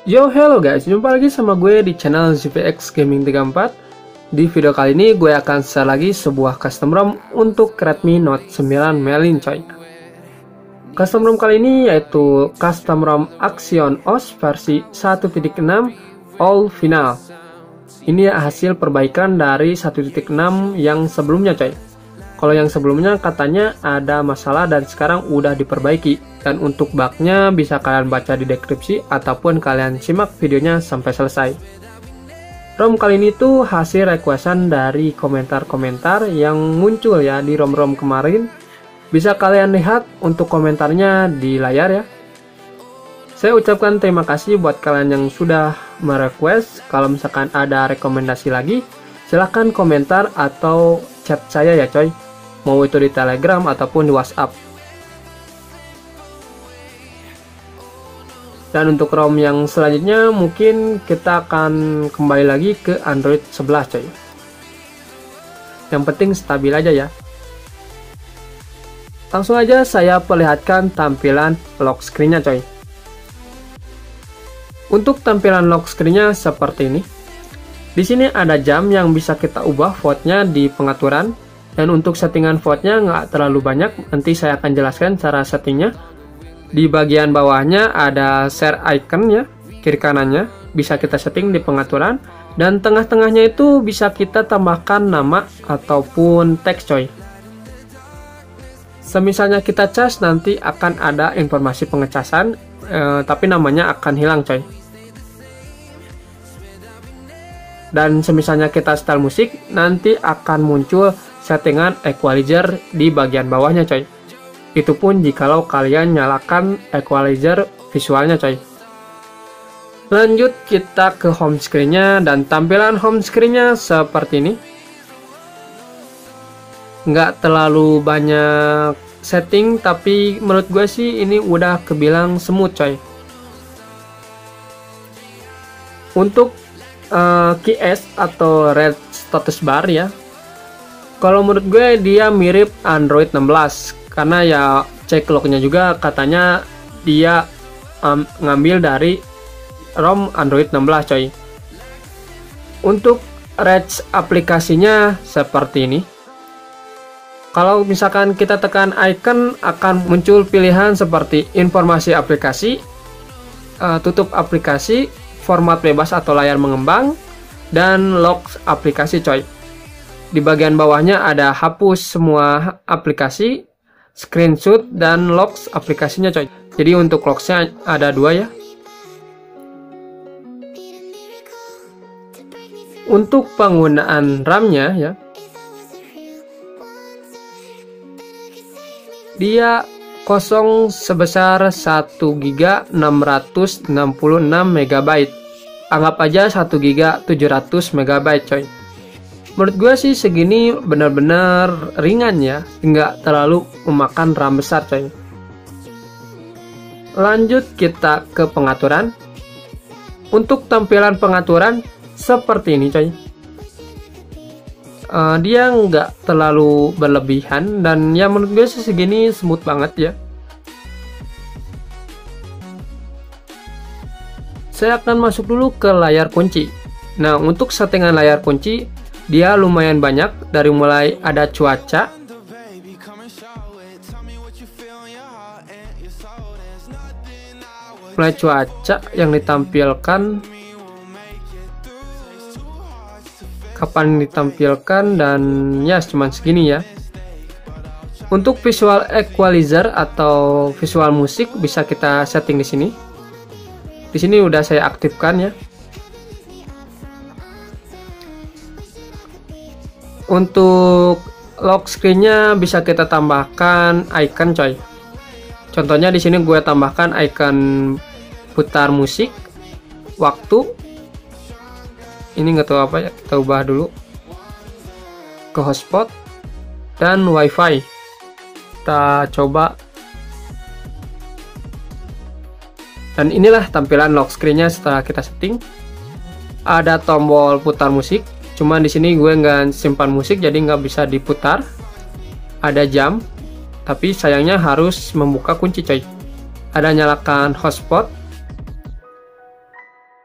Yo, hello guys, jumpa lagi sama gue di channel ZVX Gaming 34. Di video kali ini gue akan share lagi sebuah custom ROM untuk Redmi Note 9 Merlin coy. Custom ROM kali ini yaitu custom ROM Axion OS versi 1.6 All Final. Ini hasil perbaikan dari 1.6 yang sebelumnya coy. Kalau yang sebelumnya katanya ada masalah dan sekarang udah diperbaiki. Dan untuk bugnya bisa kalian baca di deskripsi ataupun kalian simak videonya sampai selesai. ROM kali ini tuh hasil requestan dari komentar-komentar yang muncul ya di ROM-ROM kemarin. Bisa kalian lihat untuk komentarnya di layar ya. Saya ucapkan terima kasih buat kalian yang sudah merequest. Kalau misalkan ada rekomendasi lagi, silahkan komentar atau chat saya ya coy. Mau itu di Telegram ataupun di WhatsApp. Dan untuk ROM yang selanjutnya mungkin kita akan kembali lagi ke Android 11 coy. Yang penting stabil aja ya. Langsung aja saya perlihatkan tampilan lock screen-nya coy. Untuk tampilan lock screen-nya seperti ini. Di sini ada jam yang bisa kita ubah font-nya di pengaturan. Dan untuk settingan font-nya nggak terlalu banyak, nanti saya akan jelaskan cara settingnya. Di bagian bawahnya ada share icon ya, kiri kanannya bisa kita setting di pengaturan. Dan tengah-tengahnya itu bisa kita tambahkan nama ataupun teks coy. Semisalnya kita cas nanti akan ada informasi pengecasan, tapi namanya akan hilang coy. Dan semisalnya kita setel musik, nanti akan muncul settingan equalizer di bagian bawahnya coy. Itu pun jikalau kalian nyalakan equalizer visualnya coy. Lanjut kita ke home screen-nya, dan tampilan home screen-nya seperti ini. Nggak terlalu banyak setting, tapi menurut gue sih ini udah kebilang smooth coy. Untuk keys atau red status bar ya, kalau menurut gue dia mirip Android 16 karena ya cek lognya juga katanya dia ngambil dari ROM Android 16 coy. Untuk range aplikasinya seperti ini. Kalau misalkan kita tekan icon akan muncul pilihan seperti informasi aplikasi, tutup aplikasi, format bebas atau layar mengembang, dan lock aplikasi coy. Di bagian bawahnya ada hapus semua aplikasi, screenshot, dan lock aplikasinya coy. Jadi untuk locksnya ada dua ya. Untuk penggunaan RAM-nya ya, dia kosong sebesar 1 GB 666 MB. Anggap aja 1 GB 700 MB coy. Menurut gue sih segini benar-benar ringan ya, nggak terlalu memakan RAM besar coy. Lanjut kita ke pengaturan. Untuk tampilan pengaturan seperti ini coy. Dia nggak terlalu berlebihan dan ya menurut gue sih segini smooth banget ya. Saya akan masuk dulu ke layar kunci. Nah, untuk settingan layar kunci dia lumayan banyak, dari mulai ada cuaca, yang ditampilkan, kapan ditampilkan, dan ya cuman segini ya. Untuk visual equalizer atau visual musik bisa kita setting di sini. Di sini udah saya aktifkan ya. Untuk lock screen-nya bisa kita tambahkan icon coy. Contohnya di sini gue tambahkan icon putar musik, waktu. Ini nggak tahu apa ya, kita ubah dulu ke hotspot dan wifi. Kita coba. Dan inilah tampilan lock screen-nya setelah kita setting. Ada tombol putar musik. Cuman di sini gue nggak simpan musik jadi nggak bisa diputar. Ada jam, tapi sayangnya harus membuka kunci coy. Ada nyalakan hotspot,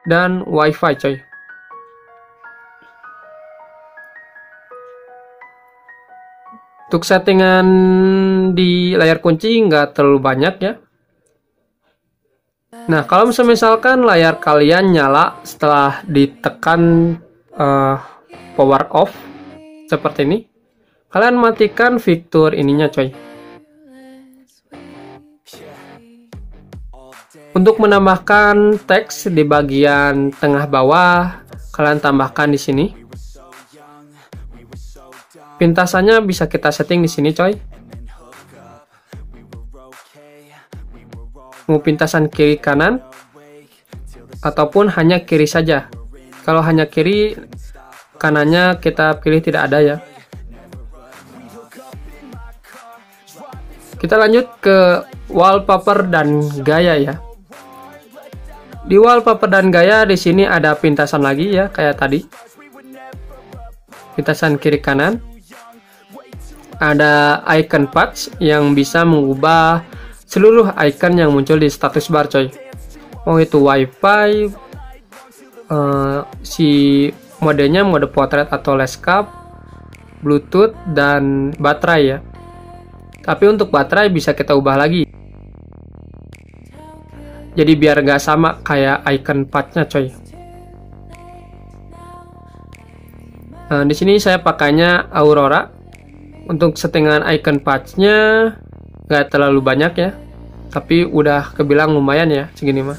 dan WiFi coy. Untuk settingan di layar kunci nggak terlalu banyak ya. Nah, kalau misalkan layar kalian nyala setelah ditekan power off seperti ini, kalian matikan fitur ininya coy. Untuk menambahkan teks di bagian tengah bawah, kalian tambahkan di sini. Pintasannya bisa kita setting di sini coy. Mau pintasan kiri kanan ataupun hanya kiri saja. Kalau hanya kiri, kanannya kita pilih tidak ada ya. Kita lanjut ke wallpaper dan gaya ya. Di wallpaper dan gaya di sini ada pintasan lagi ya, kayak tadi. Pintasan kiri kanan. Ada icon patch yang bisa mengubah seluruh icon yang muncul di status bar coy. Oh, itu WiFi, si modenya mode portrait atau landscape, Bluetooth, dan baterai ya. Tapi untuk baterai bisa kita ubah lagi. Jadi biar gak sama kayak icon patch-nya coy. Nah, di sini saya pakainya Aurora. Untuk settingan icon patch-nya nggak terlalu banyak ya, tapi udah kebilang lumayan ya segini mah.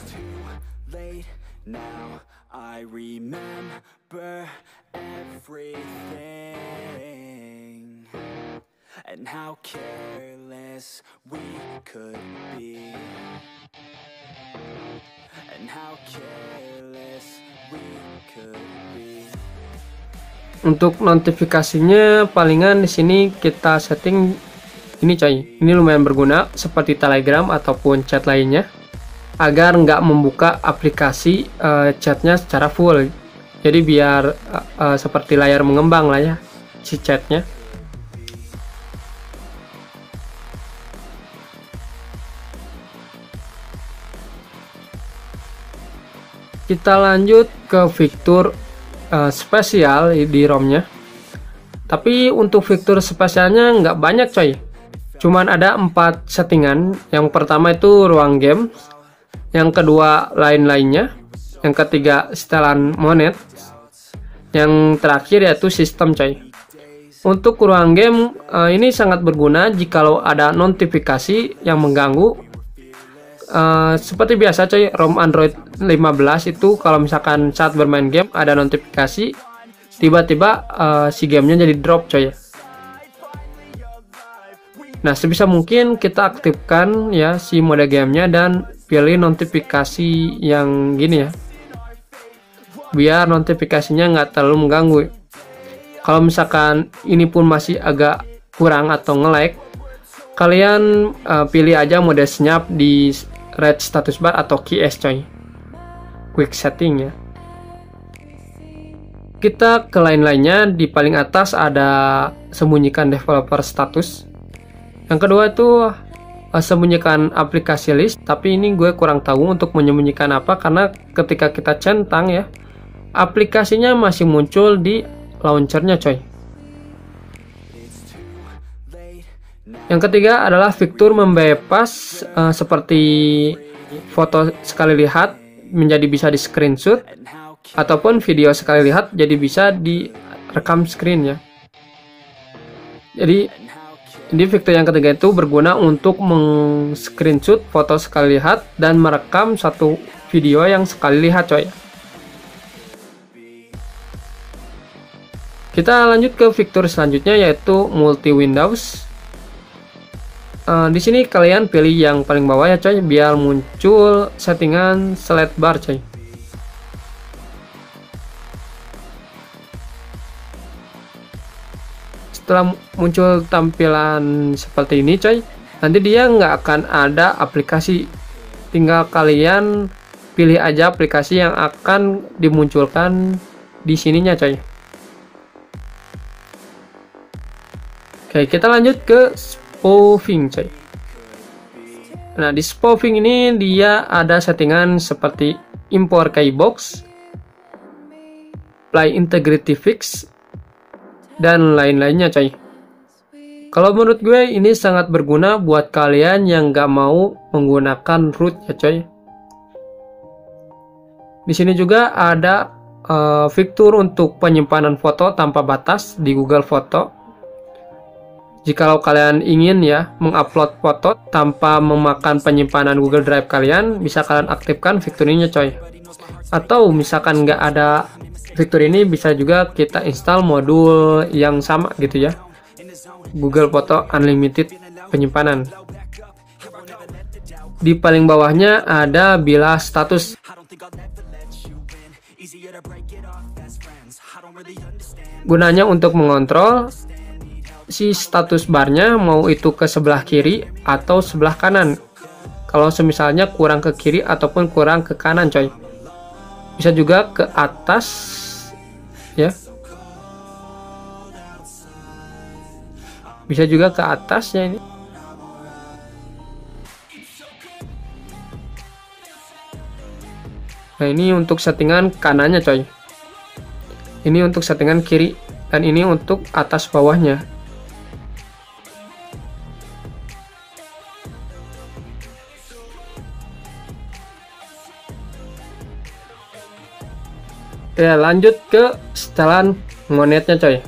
Untuk notifikasinya palingan di sini kita setting ini coy. Ini lumayan berguna seperti Telegram ataupun chat lainnya agar nggak membuka aplikasi chatnya secara full. Jadi biar seperti layar mengembang lah ya si chatnya. Kita lanjut ke fitur spesial di ROM-nya. Tapi untuk fitur spesialnya nggak banyak coy. Cuman ada 4 settingan. Yang pertama itu ruang game. Yang kedua lain-lainnya. Yang ketiga setelan monet. Yang terakhir yaitu sistem coy. Untuk ruang game ini sangat berguna jikalau ada notifikasi yang mengganggu. Seperti biasa coy, ROM Android 15 itu kalau misalkan saat bermain game ada notifikasi, tiba-tiba si gamenya jadi drop coy. Nah, sebisa mungkin kita aktifkan ya si mode gamenya dan pilih notifikasi yang gini ya, biar notifikasinya nggak terlalu mengganggu. Kalau misalkan ini pun masih agak kurang atau nge-lag, kalian pilih aja mode senyap di red status bar atau QS coy, quick setting ya. Kita ke lain-lainnya. Di paling atas ada sembunyikan developer status. Yang kedua itu sembunyikan aplikasi list, tapi ini gue kurang tahu untuk menyembunyikan apa, karena ketika kita centang ya, aplikasinya masih muncul di launchernya coy. Yang ketiga adalah fitur membypass seperti foto sekali lihat menjadi bisa di screenshot ataupun video sekali lihat jadi bisa direkam screen ya. Jadi fitur yang ketiga itu berguna untuk meng-screenshot foto sekali lihat dan merekam satu video yang sekali lihat coy. Kita lanjut ke fitur selanjutnya yaitu multi windows. Di sini kalian pilih yang paling bawah ya coy, biar muncul settingan slide bar coy. Setelah muncul tampilan seperti ini coy, nanti dia nggak akan ada aplikasi, tinggal kalian pilih aja aplikasi yang akan dimunculkan di sininya coy. Oke, kita lanjut ke spoofing coy. Nah, di spoofing ini dia ada settingan seperti import keybox, play integrity fix, dan lain-lainnya coy. Kalau menurut gue ini sangat berguna buat kalian yang gak mau menggunakan root ya coy. Di sini juga ada fitur untuk penyimpanan foto tanpa batas di Google Foto. Jikalau kalian ingin ya mengupload foto tanpa memakan penyimpanan Google Drive kalian, bisa kalian aktifkan fitur ini coy. Atau misalkan nggak ada fitur ini, bisa juga kita install modul yang sama gitu ya, Google Foto Unlimited penyimpanan. Di paling bawahnya ada bilah status. Gunanya untuk mengontrol si status barnya, mau itu ke sebelah kiri atau sebelah kanan. Kalau semisalnya kurang ke kiri ataupun kurang ke kanan coy. Bisa juga ke atas ya. Bisa juga ke atasnya ini. Nah, ini untuk settingan kanannya coy. Ini untuk settingan kiri, dan ini untuk atas bawahnya. Ya, lanjut ke setelan monetnya coy.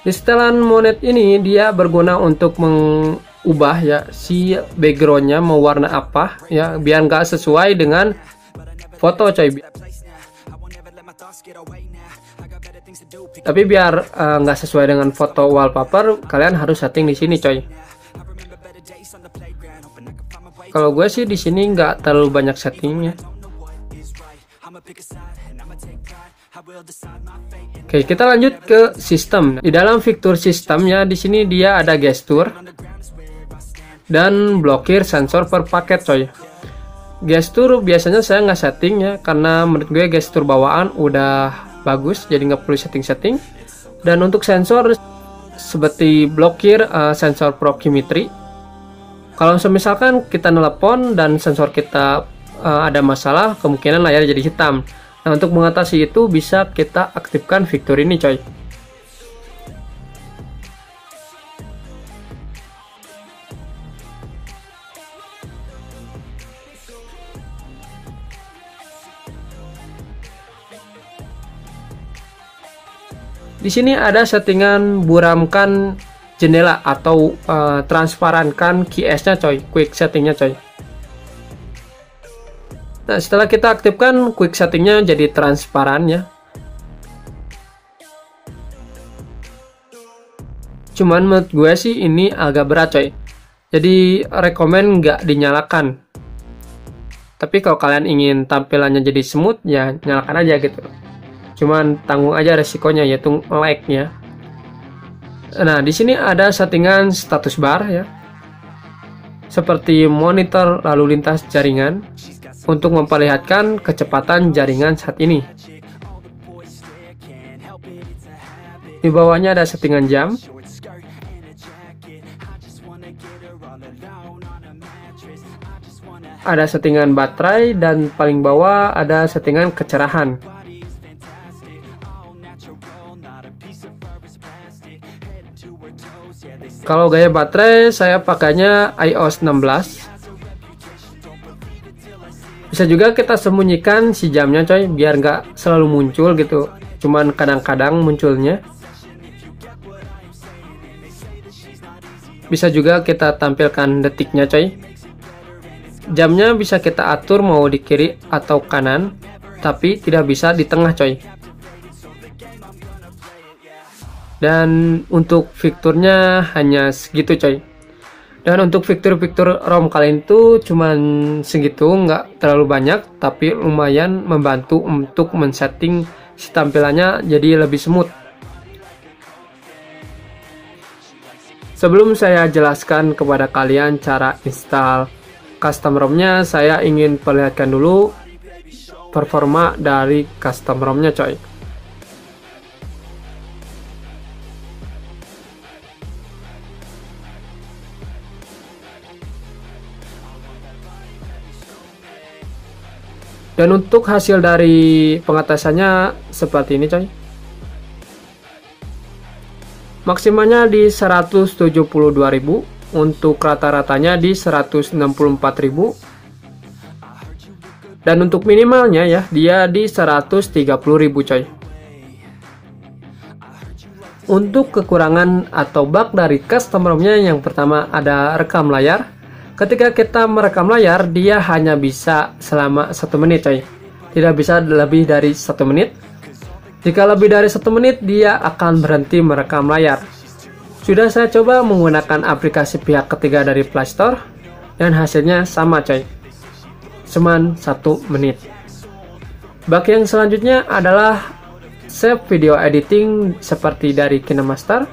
Di setelan monet ini dia berguna untuk mengubah ya si backgroundnya mau warna apa ya, biar nggak sesuai dengan foto coy. Tapi biar nggak sesuai dengan foto wallpaper, kalian harus setting di sini coy. Kalau gue sih di sini nggak terlalu banyak settingnya. Oke, kita lanjut ke sistem. Di dalam fitur sistemnya di sini dia ada gestur dan blokir sensor per paket coy. Gestur biasanya saya nggak setting ya, karena menurut gue gestur bawaan udah bagus, jadi nggak perlu setting-setting. Dan untuk sensor seperti blokir sensor proximity. Kalau misalkan kita nelpon dan sensor kita ada masalah, kemungkinan layar jadi hitam. Nah, untuk mengatasi itu bisa kita aktifkan fitur ini coy. Di sini ada settingan buramkan jendela atau transparankan QS-nya coy, quick settingnya coy. Nah, setelah kita aktifkan quick settingnya jadi transparan ya. Cuman menurut gue sih ini agak berat coy. Jadi rekomen nggak dinyalakan. Tapi kalau kalian ingin tampilannya jadi smooth ya nyalakan aja gitu. Cuman tanggung aja resikonya, yaitu lag-nya. Nah, di sini ada settingan status bar ya. Seperti monitor lalu lintas jaringan untuk memperlihatkan kecepatan jaringan saat ini. Di bawahnya ada settingan jam. Ada settingan baterai dan paling bawah ada settingan kecerahan. Kalau gaya baterai saya pakainya iOS 16. Bisa juga kita sembunyikan si jamnya coy, biar nggak selalu muncul gitu, cuman kadang-kadang munculnya. Bisa juga kita tampilkan detiknya coy. Jamnya bisa kita atur mau di kiri atau kanan, tapi tidak bisa di tengah coy. Dan untuk fiturnya hanya segitu coy. Dan untuk fitur-fitur ROM kalian itu cuman segitu, nggak terlalu banyak, tapi lumayan membantu untuk men-setting si tampilannya jadi lebih smooth. Sebelum saya jelaskan kepada kalian cara install custom ROM-nya, saya ingin perlihatkan dulu performa dari custom ROM-nya coy. Dan untuk hasil dari pengetesannya seperti ini coy. Maksimalnya di 172.000, untuk rata-ratanya di 164.000. Dan untuk minimalnya ya, dia di 130.000 coy. Untuk kekurangan atau bug dari custom ROM-nya, yang pertama ada rekam layar. Ketika kita merekam layar, dia hanya bisa selama 1 menit coy. Tidak bisa lebih dari 1 menit. Jika lebih dari 1 menit, dia akan berhenti merekam layar. Sudah saya coba menggunakan aplikasi pihak ketiga dari Play Store, dan hasilnya sama coy. Cuman 1 menit. Bug yang selanjutnya adalah save video editing seperti dari KineMaster.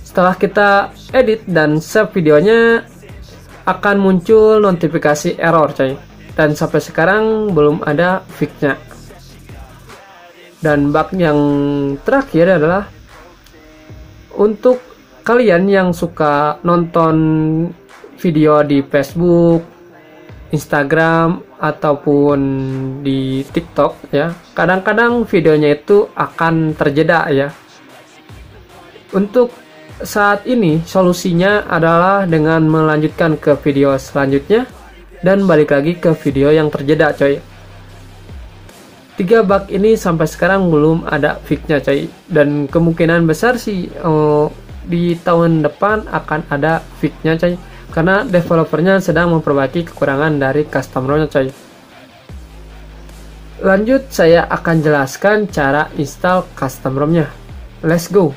Setelah kita edit dan save videonya, akan muncul notifikasi error coy, dan sampai sekarang belum ada fixnya. Dan bug yang terakhir adalah untuk kalian yang suka nonton video di Facebook, Instagram, ataupun di TikTok ya, kadang-kadang videonya itu akan terjeda ya. Untuk saat ini solusinya adalah dengan melanjutkan ke video selanjutnya dan balik lagi ke video yang terjeda coy. 3 bug ini sampai sekarang belum ada fixnya coy, dan kemungkinan besar sih di tahun depan akan ada fixnya coy, karena developernya sedang memperbaiki kekurangan dari custom ROM-nya coy. Lanjut, saya akan jelaskan cara install custom ROM-nya. Let's go.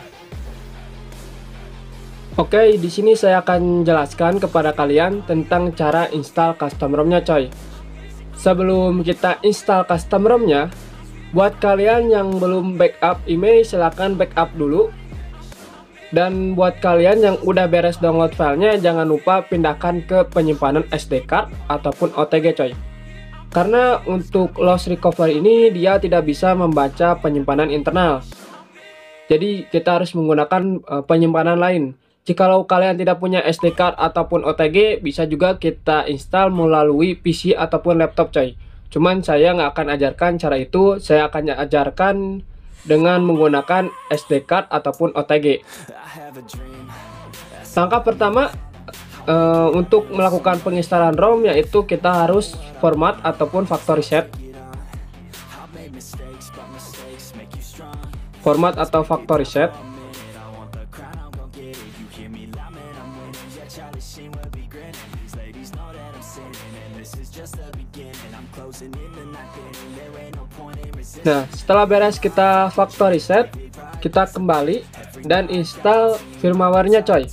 Oke, di sini saya akan jelaskan kepada kalian tentang cara install custom ROM-nya coy. Sebelum kita install custom ROM-nya, buat kalian yang belum backup email, silahkan backup dulu. Dan buat kalian yang udah beres download filenya, jangan lupa pindahkan ke penyimpanan SD card ataupun OTG coy. Karena untuk loss recovery ini dia tidak bisa membaca penyimpanan internal. Jadi kita harus menggunakan penyimpanan lain. Jikalau kalian tidak punya SD card ataupun OTG, bisa juga kita install melalui PC ataupun laptop coy. Cuman saya nggak akan ajarkan cara itu, saya akan ajarkan dengan menggunakan SD card ataupun OTG. Langkah pertama untuk melakukan penginstalan ROM, yaitu kita harus format ataupun factory set. Format atau factory set. Nah, setelah beres kita factory set, kita kembali dan install firmware-nya coy.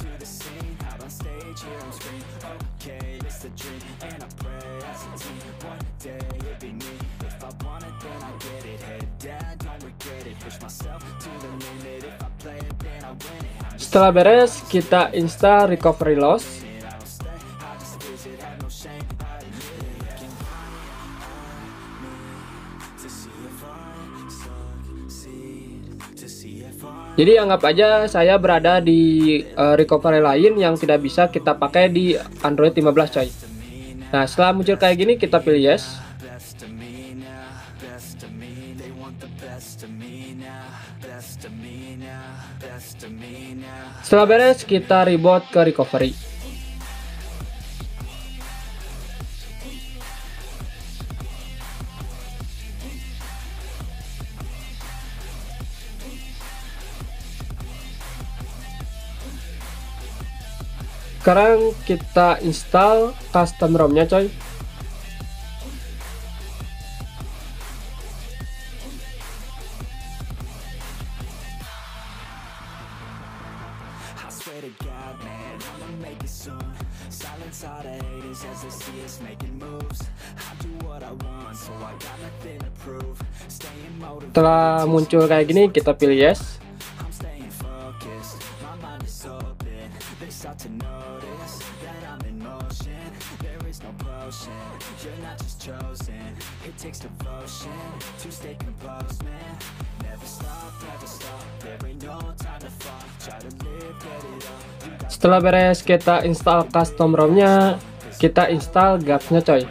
Setelah beres, kita install recovery loss. Jadi anggap aja saya berada di recovery lain yang tidak bisa kita pakai di Android 15 coy. Nah, setelah muncul kayak gini, kita pilih yes. Setelah beres, kita reboot ke recovery. Sekarang kita install custom ROM-nya coy. Setelah muncul kayak gini, kita pilih yes. Setelah beres kita install custom ROM-nya, kita install GAPS-nya coy.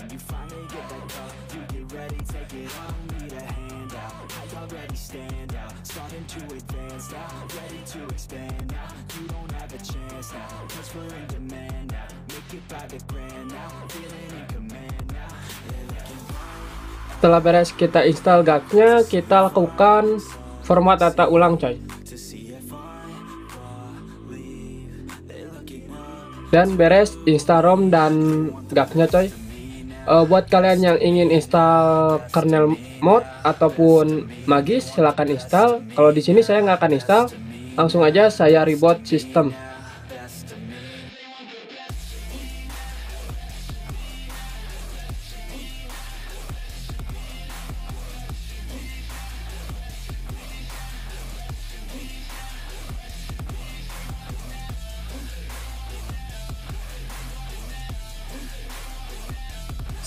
stand out, starting to advance now, ready to expand now, you don't have a chance now, cause we're in demand now, make it by the grand now, feeling in command now, they're looking right. Setelah beres kita install GAC-nya, kita lakukan format data ulang coy. To see if I believe they're looking up. Dan beres install ROM dan GAC-nya coy. Buat kalian yang ingin install kernel mod ataupun Magis, silahkan install. Kalau di sini saya nggak akan install, langsung aja saya reboot sistem.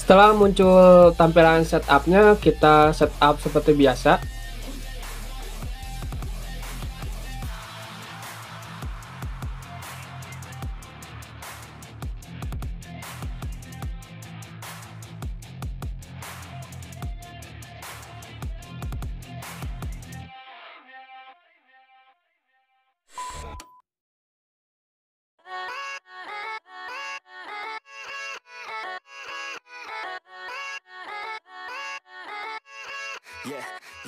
Setelah muncul tampilan setupnya, kita setup seperti biasa.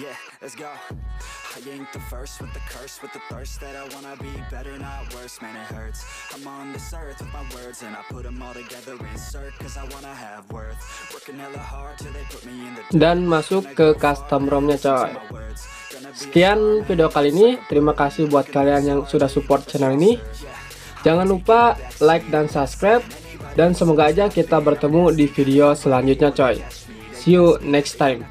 Yeah, let's go. I ain't the first with the curse, with the thirst that I wanna be better, not worse, man it hurts. I'm on this earth with my words and I put them all together, insert, cause I wanna have worth. Working hella hard till they put me in the Dan masuk ke custom ROM-nya coy. Sekian video kali ini, terima kasih buat kalian yang sudah support channel ini. Jangan lupa like dan subscribe, dan semoga aja kita bertemu di video selanjutnya coy. See you next time.